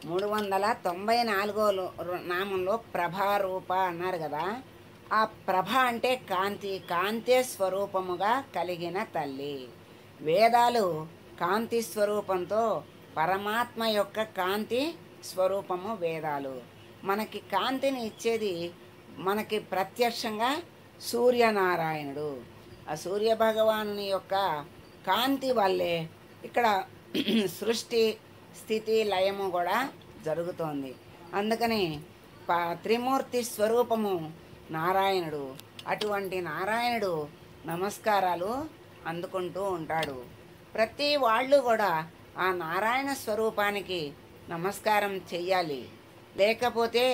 394 నామంలో ప్రభారూప అన్నారు కదా. ఆ ప్రభ అంటే కాంతి, కాంతే స్వరూపముగా కలిగిన తల్లి. వేదాలు కాంతి స్వరూపంతో, పరమాత్మ యొక్క కాంతి స్వరూపము వేదాలు. మనకి కాంతిని ఇచ్చేది మనకి ప్రత్యక్షంగా సూర్యనారాయణుడు. ఆ సూర్యభగవానుని యొక్క కాంతి వల్లే ఇక్కడ సృష్టి స్థితి లయము కూడా జరుగుతోంది. అందుకని త్రిమూర్తి స్వరూపము నారాయణుడు. అటువంటి నారాయణుడు నమస్కారాలు అందుకుంటూ ఉంటాడు. ప్రతి వాళ్ళు కూడా ఆ నారాయణ స్వరూపానికి నమస్కారం చెయ్యాలి. లేకపోతే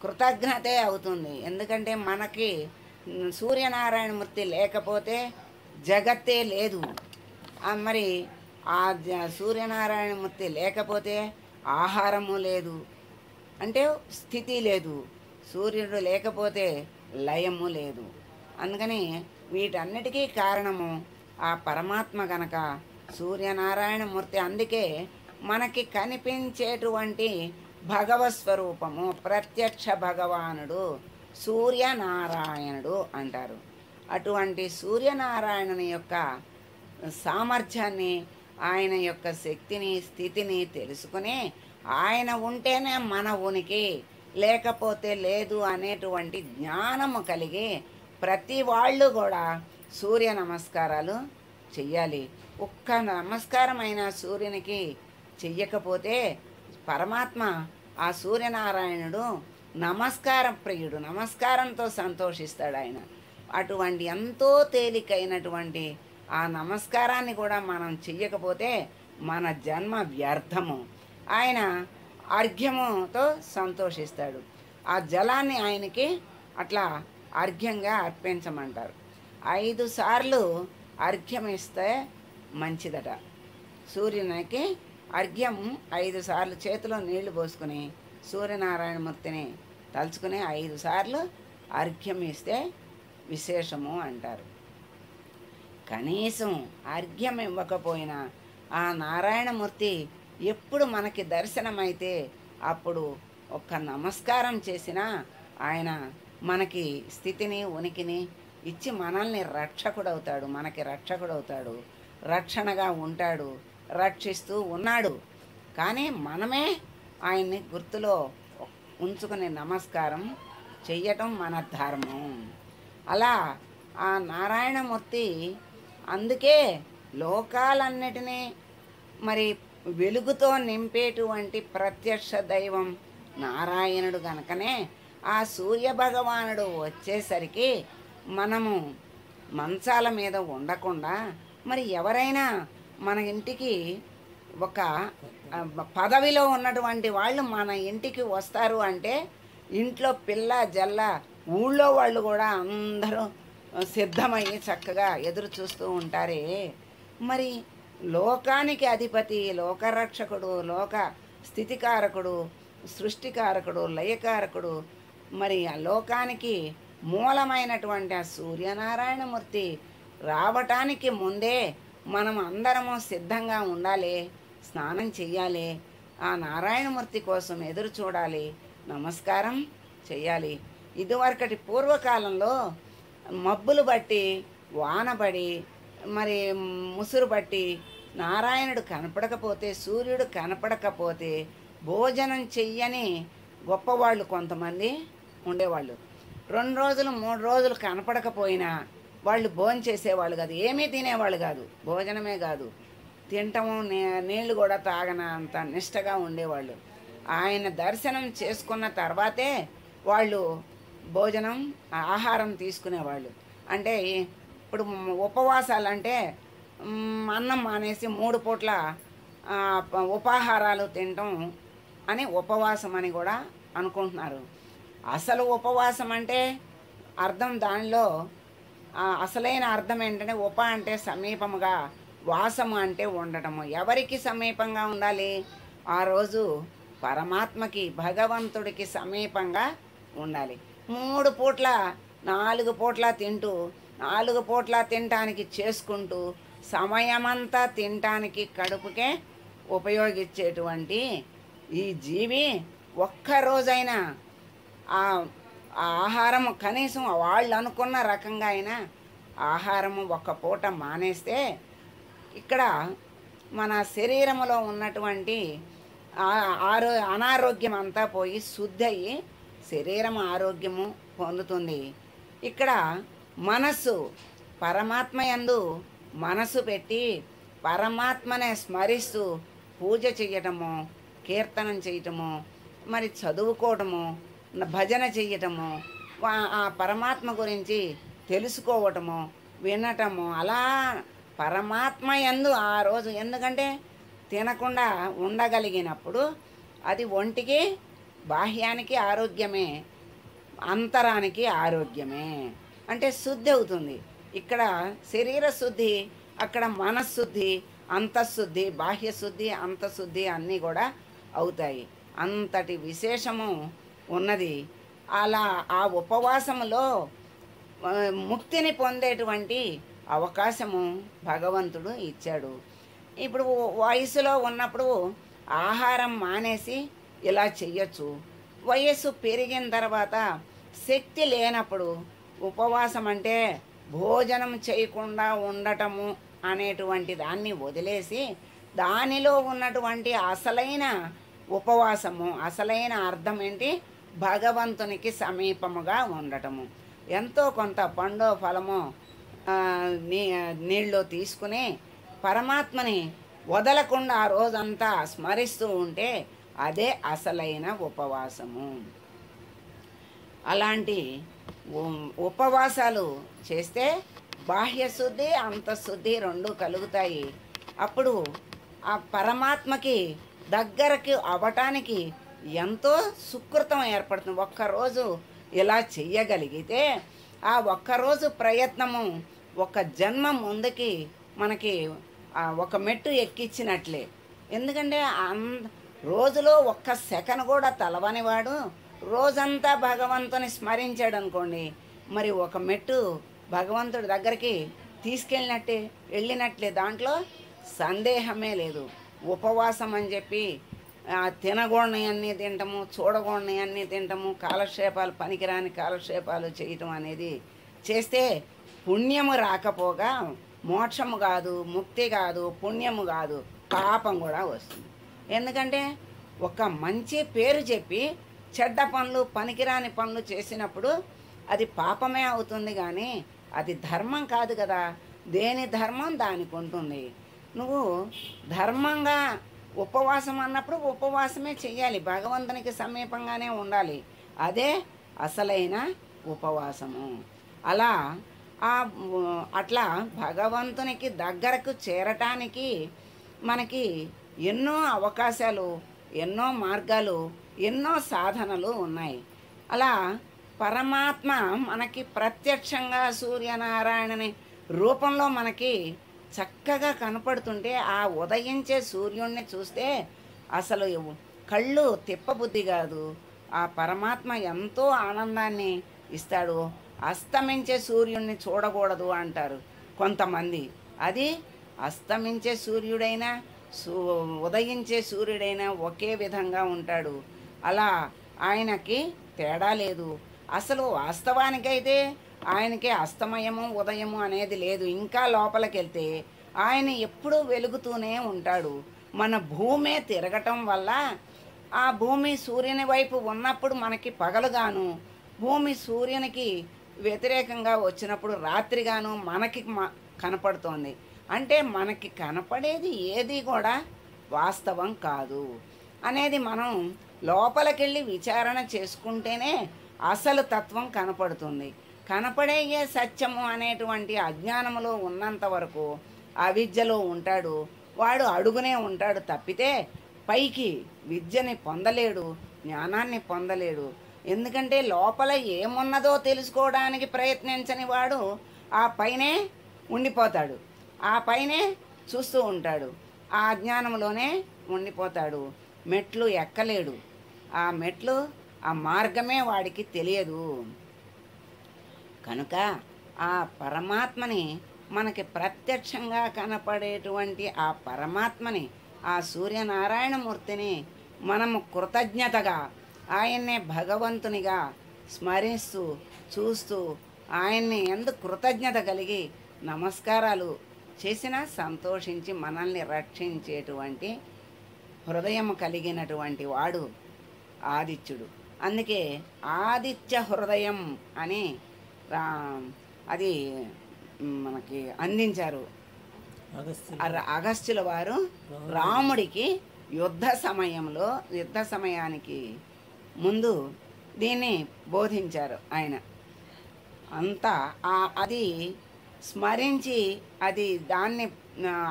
కృతజ్ఞతే అవుతుంది. ఎందుకంటే మనకి సూర్యనారాయణమూర్తి లేకపోతే జగత్తే లేదు. మరి ఆ సూర్యనారాయణమూర్తి లేకపోతే ఆహారము లేదు, అంటే స్థితి లేదు. సూర్యుడు లేకపోతే లయము లేదు. అందుకని వీటన్నిటికీ కారణము ఆ పరమాత్మ గనక సూర్యనారాయణమూర్తి. అందుకే మనకి కనిపించేటువంటి భగవస్వరూపము ప్రత్యక్ష భగవానుడు సూర్యనారాయణుడు అంటారు. అటువంటి సూర్యనారాయణుని యొక్క సామర్థ్యాన్ని, ఆయన యొక్క శక్తిని స్థితిని తెలుసుకుని ఆయన ఉంటేనే మన ఉనికి, లేకపోతే లేదు అనేటువంటి జ్ఞానము కలిగి ప్రతి వాళ్ళు కూడా సూర్య నమస్కారాలు చెయ్యాలి. ఒక్క నమస్కారమైన సూర్యునికి చెయ్యకపోతే పరమాత్మ ఆ సూర్యనారాయణుడు నమస్కార ప్రియుడు, నమస్కారంతో సంతోషిస్తాడు ఆయన. అటువంటి ఎంతో తేలికైనటువంటి ఆ నమస్కారాన్ని కూడా మనం చెయ్యకపోతే మన జన్మ వ్యర్థము. ఆయన అర్ఘ్యముతో సంతోషిస్తాడు. ఆ జలాన్ని ఆయనకి అట్లా అర్ఘ్యంగా అర్పించమంటారు. 5 సార్లు అర్ఘ్యం ఇస్తే మంచిదట. సూర్యునికి అర్ఘ్యం 5 సార్లు చేతిలో నీళ్లు పోసుకుని సూర్యనారాయణమూర్తిని తలుచుకుని 5 సార్లు అర్ఘ్యం ఇస్తే విశేషము అంటారు. కనీసం అర్ఘ్యం ఇవ్వకపోయినా ఆ నారాయణమూర్తి ఎప్పుడు మనకి దర్శనమైతే అప్పుడు ఒక్క నమస్కారం చేసినా ఆయన మనకి స్థితిని ఉనికిని ఇచ్చి మనల్ని రక్షకుడవుతాడు, మనకి రక్షకుడవుతాడు, రక్షణగా ఉంటాడు, రక్షిస్తూ ఉన్నాడు. కానీ మనమే ఆయన్ని గుర్తులో ఉంచుకునే నమస్కారం చెయ్యటం మన ధర్మం. అలా ఆ నారాయణమూర్తి అందుకే లోకాలన్నిటినీ మరి వెలుగుతో నింపేటువంటి ప్రత్యక్ష దైవం నారాయణుడు గనుకనే ఆ సూర్యభగవానుడు వచ్చేసరికి మనము మంచాల మీద ఉండకుండా, మరి ఎవరైనా మన ఇంటికి ఒక పదవిలో ఉన్నటువంటి వాళ్ళు మన ఇంటికి వస్తారు అంటే ఇంట్లో పిల్ల జల్ల ఊళ్ళో వాళ్ళు కూడా అందరూ సిద్ధమయ్యి చక్కగా ఎదురు చూస్తూ ఉంటారే. మరి లోకానికి అధిపతి, లోకరక్షకుడు, లోక స్థితికారకుడు, సృష్టికారకుడు, లయకారకుడు, మరి ఆ లోకానికి మూలమైనటువంటి ఆ సూర్యనారాయణమూర్తి రావటానికి ముందే మనం అందరము సిద్ధంగా ఉండాలి, స్నానం చెయ్యాలి, ఆ నారాయణమూర్తి కోసం ఎదురు చూడాలి, నమస్కారం చెయ్యాలి. ఇదివరకటి పూర్వకాలంలో మబ్బులు బట్టి, వానబడి, మరి ముసురు బట్టి నారాయణుడు కనపడకపోతే, సూర్యుడు కనపడకపోతే భోజనం చెయ్యని గొప్పవాళ్ళు కొంతమంది ఉండేవాళ్ళు. 2 రోజులు 3 రోజులు కనపడకపోయినా వాళ్ళు భోజనం చేసేవాళ్ళు కాదు, ఏమీ తినేవాళ్ళు కాదు, భోజనమే కాదు, తింటము నీళ్ళు కూడా తాగనంత నిష్టగా ఉండేవాళ్ళు. ఆయన దర్శనం చేసుకున్న తర్వాతే వాళ్ళు భోజనం ఆహారం తీసుకునేవాళ్ళు. అంటే ఇప్పుడు ఉపవాసాలు అంటే అన్నం మానేసి 3 పూట్ల ఉపాహారాలు తినటం అని ఉపవాసం అని కూడా అనుకుంటున్నారు. అసలు ఉపవాసం అంటే అర్థం, దానిలో అసలైన అర్థం ఏంటంటే ఉప అంటే సమీపముగా, వాసము అంటే ఉండటము. ఎవరికి సమీపంగా ఉండాలి? ఆ రోజు పరమాత్మకి, భగవంతుడికి సమీపంగా ఉండాలి. 3 పూట్ల 4 పూట్ల తింటూ, 4 పూట్ల తినటానికి చేసుకుంటూ, సమయమంతా తినటానికి కడుపుకే ఉపయోగించేటువంటి ఈ జీవి ఒక్కరోజైనా ఆ ఆ ఆహారము కనీసం వాళ్ళు అనుకున్న రకంగా అయినా ఆహారము ఒక్క పూట మానేస్తే ఇక్కడ మన శరీరములో ఉన్నటువంటి అనారోగ్యం అంతా పోయి శుద్ధి అయ్యి శరీరం ఆరోగ్యము పొందుతుంది. ఇక్కడ మనస్సు పరమాత్మ యందు మనసు పెట్టి పరమాత్మనే స్మరిస్తూ పూజ చేయటము, కీర్తనం చేయటము, మరి చదువుకోవటము, భజన చెయ్యటము, ఆ పరమాత్మ గురించి తెలుసుకోవటము, వినటము, అలా పరమాత్మ యందు ఆ రోజు ఎందుకంటే తినకుండా ఉండగలిగినప్పుడు అది ఒంటికి బాహ్యానికి ఆరోగ్యమే, అంతరానికి ఆరోగ్యమే. అంటే శుద్ధి అవుతుంది. ఇక్కడ శరీర శుద్ధి, అక్కడ మనశ్శుద్ధి, అంతఃశుద్ధి, బాహ్యశుద్ధి, అంతఃశుద్ధి అన్నీ కూడా అవుతాయి. అంతటి విశేషము ఉన్నది. అలా ఆ ఉపవాసములో ముక్తిని పొందేటువంటి అవకాశము భగవంతుడు ఇచ్చాడు. ఇప్పుడు వయసులో ఉన్నప్పుడు ఆహారం మానేసి ఇలా చెయ్యొచ్చు. వయస్సు పెరిగిన తర్వాత శక్తి లేనప్పుడు ఉపవాసం అంటే భోజనం చేయకుండా ఉండటము అనేటువంటి దాన్ని వదిలేసి దానిలో ఉన్నటువంటి అసలైన ఉపవాసము, అసలైన అర్థం ఏంటి? భగవంతునికి సమీపముగా ఉండటము. ఎంతో కొంత పండో ఫలమో నీళ్ళు తీసుకుని పరమాత్మని వదలకుండా ఆ రోజంతా స్మరిస్తూ ఉంటే అదే అసలైన ఉపవాసము. అలాంటి ఉపవాసాలు చేస్తే బాహ్యశుద్ధి అంతఃశుద్ధి రెండు కలుగుతాయి. అప్పుడు ఆ పరమాత్మకి దగ్గరకి అవ్వటానికి ఎంతో సుకృతం ఏర్పడుతుంది. ఒక్కరోజు ఇలా చెయ్యగలిగితే ఆ ఒక్కరోజు ప్రయత్నము ఒక జన్మ ముందుకి మనకి ఒక మెట్టు ఎక్కించినట్లే. ఎందుకంటే రోజులో ఒక్క సెకను కూడా తలవనివాడు రోజంతా భగవంతుని స్మరించాడు అనుకోండి, మరి ఒక మెట్టు భగవంతుడి దగ్గరికి తీసుకెళ్ళినట్టే, వెళ్ళినట్లే. దాంట్లో సందేహమే లేదు. ఉపవాసం అని చెప్పి తినగూడని తింటము, చూడగూడని తింటము, కాలక్షేపాలు పనికిరాని కాలక్షేపాలు చేయటం అనేది చేస్తే పుణ్యము రాకపోగా మోక్షము కాదు, ముక్తి కాదు, పుణ్యము కాదు, పాపం కూడా వస్తుంది. ఎందుకంటే ఒక మంచి పేరు చెప్పి చెడ్డ పనులు పనికిరాని పనులు చేసినప్పుడు అది పాపమే అవుతుంది, కానీ అది ధర్మం కాదు కదా. దేని ధర్మం దానికి ఉంటుంది. నువ్వు ధర్మంగా ఉపవాసం అన్నప్పుడు ఉపవాసమే చెయ్యాలి, భగవంతునికి సమీపంగానే ఉండాలి. అదే అసలైన ఉపవాసము. అలా అట్లా భగవంతునికి దగ్గరకు చేరటానికి మనకి ఎన్నో అవకాశాలు, ఎన్నో మార్గాలు, ఎన్నో సాధనలు ఉన్నాయి. అలా పరమాత్మ మనకి ప్రత్యక్షంగా సూర్యనారాయణని రూపంలో మనకి చక్కగా కనపడుతుంటే ఆ ఉదయించే సూర్యుడిని చూస్తే అసలు కళ్ళు తిప్పబుద్ధి కాదు. ఆ పరమాత్మ ఎంతో ఆనందాన్ని ఇస్తాడు. అస్తమించే సూర్యుడిని చూడకూడదు అంటారు కొంతమంది. అది అస్తమించే సూర్యుడైనా ఉదయించే సూర్యుడైనా ఒకే విధంగా ఉంటాడు. అలా ఆయనకి తేడా లేదు. అసలు వాస్తవానికైతే ఆయనకి అస్తమయము ఉదయము అనేది లేదు. ఇంకా లోపలికి వెళ్తే ఆయన ఎప్పుడూ వెలుగుతూనే ఉంటాడు. మన భూమే తిరగటం వల్ల ఆ భూమి సూర్యుని వైపు ఉన్నప్పుడు మనకి పగలుగాను, భూమి సూర్యునికి వ్యతిరేకంగా వచ్చినప్పుడు రాత్రిగాను మనకి కనపడుతోంది. అంటే మనకి కనపడేది ఏది కూడా వాస్తవం కాదు అనేది మనం లోపలికెళ్ళి విచారణ చేసుకుంటేనే అసలు తత్వం కనపడుతుంది. కనపడే సత్యము అనేటువంటి అజ్ఞానములో ఉన్నంత వరకు అవిద్యలో ఉంటాడు. వాడు అడుగునే ఉంటాడు తప్పితే పైకి విద్యని పొందలేడు, జ్ఞానాన్ని పొందలేడు. ఎందుకంటే లోపల ఏమున్నదో తెలుసుకోవడానికి ప్రయత్నించని వాడు ఆ పైనే ఉండిపోతాడు, ఆ పైనే చూస్తూ ఉంటాడు, ఆ అజ్ఞానంలోనే ఉండిపోతాడు. మెట్లు ఎక్కలేడు. ఆ మెట్లు, ఆ మార్గమే వాడికి తెలియదు. కనుక ఆ పరమాత్మని మనకి ప్రత్యక్షంగా కనపడేటువంటి ఆ పరమాత్మని, ఆ సూర్యనారాయణమూర్తిని మనము కృతజ్ఞతగా ఆయన్నే భగవంతునిగా స్మరిస్తూ చూస్తూ ఆయన్ని ఎందుకు కృతజ్ఞత కలిగి నమస్కారాలు చేసినా సంతోషించి మనల్ని రక్షించేటువంటి హృదయం కలిగినటువంటి వాడు ఆదిత్యుడు. అందుకే ఆదిత్య హృదయం అని అది మనకి అందించారు అగస్త్యుల వారు రాముడికి యుద్ధ సమయానికి ముందు దీన్ని బోధించారు ఆయన. అంతా అది స్మరించి దాన్ని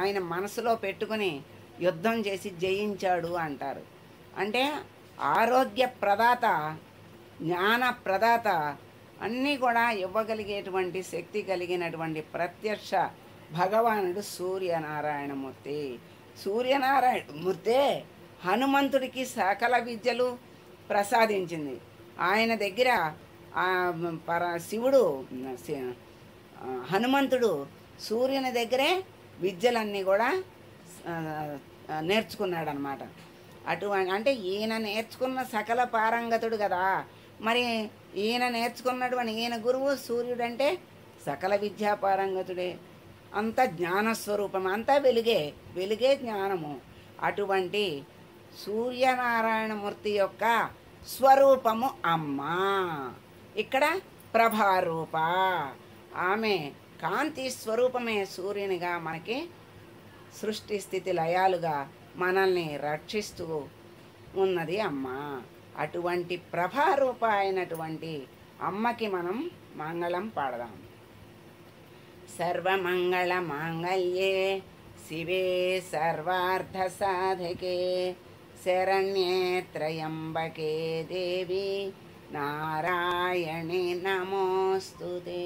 ఆయన మనసులో పెట్టుకుని యుద్ధం చేసి జయించాడు అంటారు. అంటే ఆరోగ్య ప్రదాత, జ్ఞాన ప్రదాత, అన్నీ కూడా ఇవ్వగలిగేటువంటి శక్తి కలిగినటువంటి ప్రత్యక్ష భగవానుడు సూర్యనారాయణమూర్తి. సూర్యనారాయణమూర్తే హనుమంతుడికి సకల విద్యలు ప్రసాదించింది. ఆయన దగ్గర శివుడు హనుమంతుడు సూర్యుని దగ్గరే విద్యలన్నీ కూడా నేర్చుకున్నాడు అనమాట. అంటే ఈయన నేర్చుకున్న సకల పారంగతుడు కదా, మరి ఈయన నేర్చుకున్నటువంటి ఈయన గురువు సూర్యుడు అంటే సకల విద్యా పారంగతుడే, అంత జ్ఞానస్వరూపం, అంతా వెలుగే జ్ఞానము. అటువంటి సూర్యనారాయణమూర్తి యొక్క స్వరూపము అమ్మ. ఇక్కడ ప్రభారూప, ఆమె కాంతి స్వరూపమే సూర్యునిగా మనకి సృష్టి స్థితి లయాలుగా మనల్ని రక్షిస్తూ ఉన్నది అమ్మ. అటువంటి ప్రభారూప అయినటువంటి అమ్మకి మనం మంగళం పాడదాం. సర్వమంగళ మాంగళ్యే శివే సర్వార్థ సాధకే శరణ్యే త్రయంబకే దేవి నారాయణి నమోస్తుతే.